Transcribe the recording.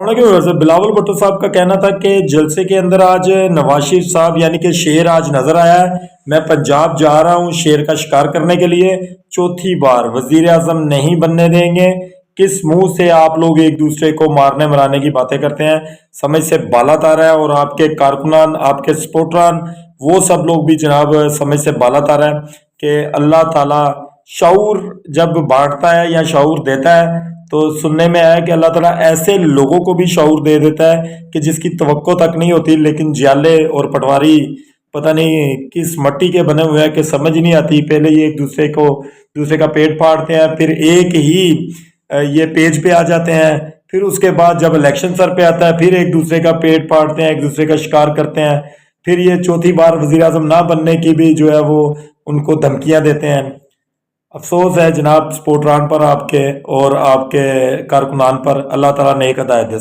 بلاول بھٹو صاحب کا کہنا تھا کہ جلسے کے اندر آج نواز شریف صاحب یعنی کہ شیر آج نظر آیا ہے۔ میں پنجاب جا رہا ہوں شیر کا شکار کرنے کے لیے، چوتھی بار وزیر اعظم نہیں بننے دیں گے۔ کس منہ سے آپ لوگ ایک دوسرے کو مارنے مرانے کی باتیں کرتے ہیں؟ سمجھ سے بالات آ رہا ہے، اور آپ کے کارکنان، آپ کے سپورٹران، وہ سب لوگ بھی جناب سمجھ سے بالات آ رہا ہے کہ اللہ تعالیٰ شعور جب بانٹتا ہے یا شعور دیتا ہے تو سننے میں آیا کہ اللہ تعالیٰ ایسے لوگوں کو بھی شعور دے دیتا ہے کہ جس کی توقع تک نہیں ہوتی، لیکن جیالے اور پٹواری پتہ نہیں کس مٹی کے بنے ہوئے ہیں کہ سمجھ نہیں آتی۔ پہلے یہ ایک دوسرے کا پیٹ پھاڑتے ہیں، پھر ایک ہی یہ پیج پہ آ جاتے ہیں، پھر اس کے بعد جب الیکشن سر پہ آتا ہے پھر ایک دوسرے کا پیٹ پھاڑتے ہیں، ایک دوسرے کا شکار کرتے ہیں، پھر یہ چوتھی بار وزیر اعظم نہ بننے کی بھی جو ہے وہ ان کو دھمکیاں دیتے ہیں۔ افسوس ہے جناب سپورٹران پر آپ کے اور آپ کے کارکنان پر۔ اللہ تعالیٰ نیک ہدایت دے۔